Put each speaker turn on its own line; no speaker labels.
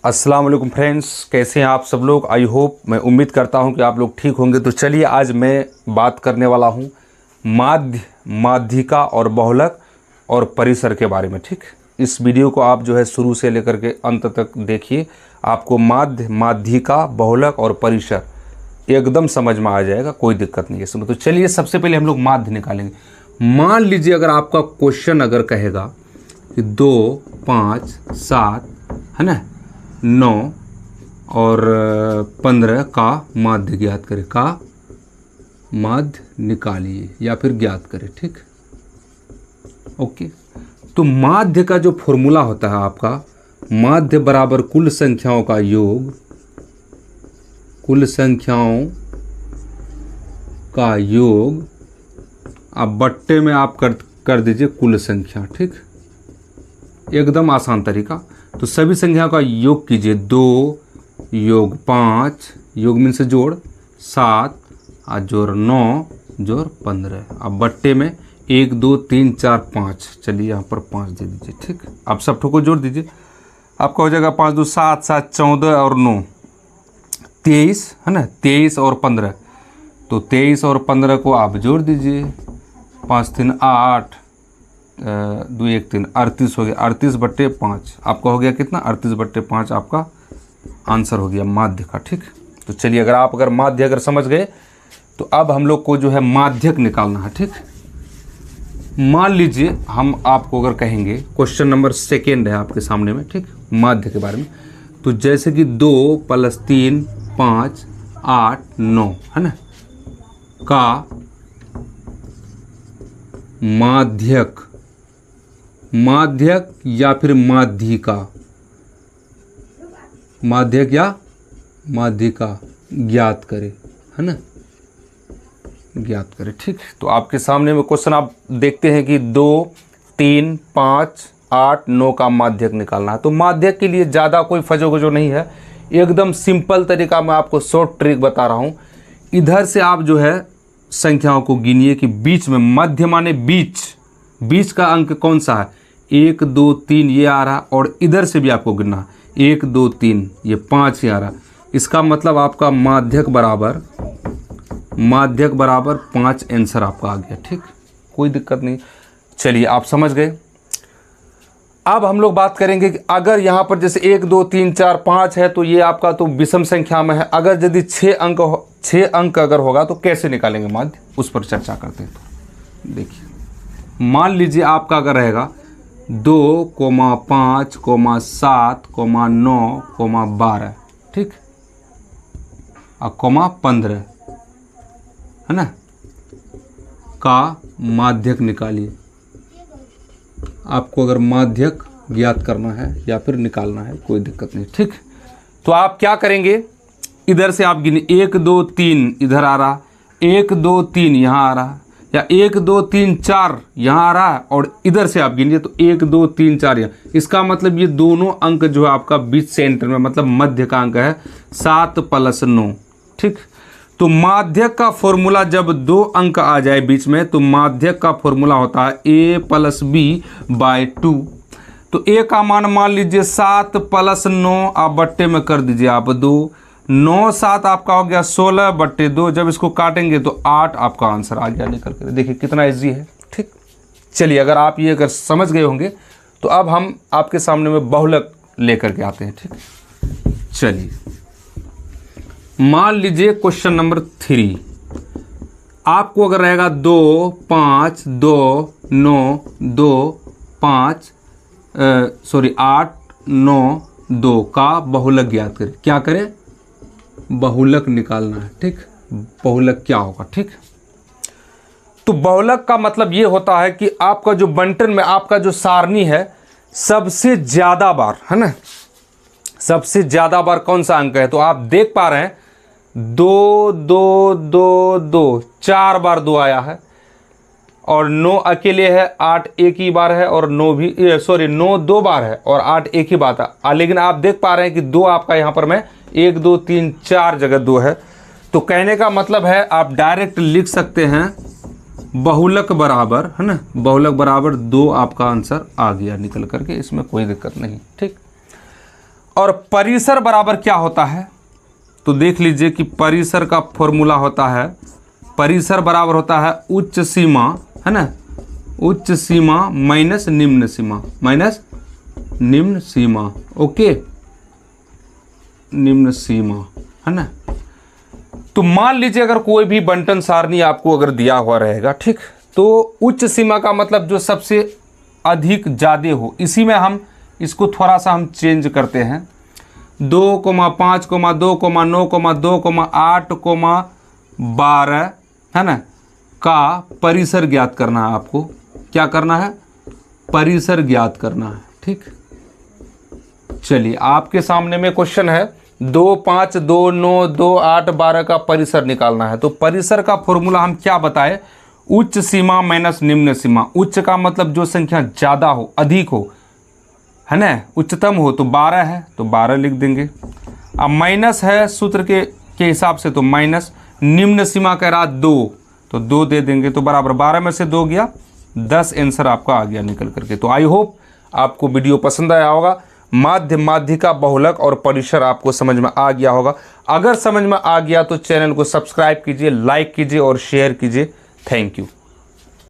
अस्सलाम वालेकुम फ्रेंड्स, कैसे हैं आप सब लोग। आई होप, मैं उम्मीद करता हूं कि आप लोग ठीक होंगे। तो चलिए आज मैं बात करने वाला हूं माध्य, माध्यिका और बहुलक और परिसर के बारे में। ठीक, इस वीडियो को आप जो है शुरू से लेकर के अंत तक देखिए, आपको माध्य, माध्यिका, बहुलक और परिसर एकदम समझ में आ जाएगा, कोई दिक्कत नहीं है इसमें। तो चलिए सबसे पहले हम लोग माध्य निकालेंगे। मान लीजिए अगर आपका क्वेश्चन अगर कहेगा कि 2, 5, 7 है ना, 9 और 15 का माध्य ज्ञात करें, का माध्य निकालिए या फिर ज्ञात करें। ठीक, ओके। तो माध्य का जो फॉर्मूला होता है आपका, माध्य बराबर कुल संख्याओं का योग, कुल संख्याओं का योग, आप बट्टे में आप कर दीजिए कुल संख्या। ठीक, एकदम आसान तरीका। तो सभी संख्याओं का योग कीजिए, 2 योग 5, योग मीन से जोड़ 7 और जोड़ 9 जोड़ 15। अब बट्टे में 1 2 3 4 5, चलिए यहाँ पर 5 दे दीजिए। ठीक, आप सब ठो को जोड़ दीजिए, आपका हो जाएगा 5 2 7 7 14 और 9 23 है ना, 23 और 15। तो 23 और 15 को आप जोड़ दीजिए, 5 3 8 2 1 3 38 हो गया। 38 बट्टे 5 आपका हो गया कितना, 38 बट्टे 5 आपका आंसर हो गया माध्य का। ठीक, तो चलिए अगर माध्य अगर समझ गए तो अब हम लोग को जो है माध्यक निकालना है। ठीक, मान लीजिए हम आपको अगर कहेंगे, क्वेश्चन नंबर 2 है आपके सामने में। ठीक, माध्य के बारे में। तो जैसे कि 2 + 3 5 8 9 है ना, का माध्यक, माध्यक या फिर माध्यिका, माध्यक या माध्यिका ज्ञात करें, है ना, ज्ञात करें। ठीक, तो आपके सामने में क्वेश्चन आप देखते हैं कि 2 3 5 8 9 का माध्यक निकालना है। तो माध्यक के लिए ज़्यादा कोई फजोगजो नहीं है, एकदम सिंपल तरीका मैं आपको शॉर्ट ट्रिक बता रहा हूँ। इधर से आप जो है संख्याओं को गिनिए कि बीच में, मध्य माने बीच, बीच का अंक कौन सा है, 1 2 3 ये आ रहा, और इधर से भी आपको गिनना, 1 2 3 ये 5 ही आ रहा। इसका मतलब आपका माध्यक बराबर 5 आंसर आपका आ गया। ठीक, कोई दिक्कत नहीं। चलिए आप समझ गए। अब हम लोग बात करेंगे कि अगर यहाँ पर जैसे 1 2 3 4 5 है तो ये आपका तो विषम संख्या में है। अगर यदि 6 अंक अगर होगा तो कैसे निकालेंगे माध्य, उस पर चर्चा करते हैं। तो देखिए, मान लीजिए आपका अगर रहेगा 2, 5, 7, 9, 12, ठीक, और 15 है ना, का माध्यक निकालिए। आपको अगर माध्यक ज्ञात करना है या फिर निकालना है, कोई दिक्कत नहीं। ठीक, तो आप क्या करेंगे, इधर से आप गिने, 1 2 3 इधर आ रहा, 1 2 3 यहाँ आ रहा, या 1 2 3 4 यहाँ आ रहा है, और इधर से आप गिनिए तो 1 2 3 4 यहाँ। इसका मतलब ये दोनों अंक जो है आपका बीच सेंटर में, मतलब मध्य का अंक है 7 + 9। ठीक, तो माध्यक का फॉर्मूला जब 2 अंक आ जाए बीच में, तो माध्यक का फॉर्मूला होता है a + b/2। तो a का मान लीजिए 7 + 9, आप बट्टे में कर दीजिए आप 2, 9 7 आपका हो गया 16/2। जब इसको काटेंगे तो 8 आपका आंसर आ गया निकल कर। देखिए कितना इजी है। ठीक, चलिए अगर ये अगर समझ गए होंगे तो अब हम आपके सामने में बहुलक लेकर के आते हैं। ठीक, चलिए मान लीजिए क्वेश्चन नंबर 3 आपको अगर रहेगा 2 5 2 9 2 5 8 9 2 का बहुलक ज्ञात करें। क्या करें, बहुलक निकालना है। ठीक, बहुलक क्या होगा। ठीक, तो बहुलक का मतलब ये होता है कि आपका जो बंटन में आपका जो सारणी है, सबसे ज्यादा बार, है ना, सबसे ज्यादा बार कौन सा अंक है। तो आप देख पा रहे हैं 2 2 2 2 4 बार 2 आया है, और 9 अकेले है, 8 एक ही बार है, और 9 2 बार है, और 8 एक ही बात है। लेकिन आप देख पा रहे हैं कि 2 आपका यहाँ पर में 1 2 3 4 जगह 2 है। तो कहने का मतलब है आप डायरेक्ट लिख सकते हैं बहुलक बराबर, है ना, बहुलक बराबर 2 आपका आंसर आ गया निकल करके, इसमें कोई दिक्कत नहीं। ठीक, और परिसर बराबर क्या होता है, तो देख लीजिए कि परिसर का फॉर्मूला होता है, परिसर बराबर होता है उच्च सीमा, है ना, उच्च सीमा माइनस निम्न सीमा, माइनस निम्न सीमा, ओके, निम्न सीमा, है ना। तो मान लीजिए अगर कोई भी बंटन सारणी आपको अगर दिया हुआ रहेगा, ठीक, तो उच्च सीमा का मतलब जो सबसे अधिक ज़्यादा हो, इसी में हम इसको थोड़ा सा हम चेंज करते हैं, 2,5, 2,9, 2,8, 12, है ना, का परिसर ज्ञात करना है आपको। क्या करना है, परिसर ज्ञात करना है, ठीक। चलिए आपके सामने में क्वेश्चन है 2, 5, 2, 9, 2, 8, 12 का परिसर निकालना है। तो परिसर का फॉर्मूला हम क्या बताए, उच्च सीमा माइनस निम्न सीमा। उच्च का मतलब जो संख्या ज़्यादा हो, अधिक हो, है ना, उच्चतम हो, तो 12 है तो 12 लिख देंगे। अब माइनस है सूत्र के हिसाब से, तो माइनस, निम्न सीमा कह रहा 2 तो 2 दे देंगे, तो बराबर 12 में से 2 गया 10, आंसर आपका आ गया निकल करके। तो आई होप आपको वीडियो पसंद आया होगा। माध्य, माध्यिका, बहुलक और परिसर आपको समझ में आ गया होगा। अगर समझ में आ गया तो चैनल को सब्सक्राइब कीजिए, लाइक कीजिए और शेयर कीजिए। Thank you.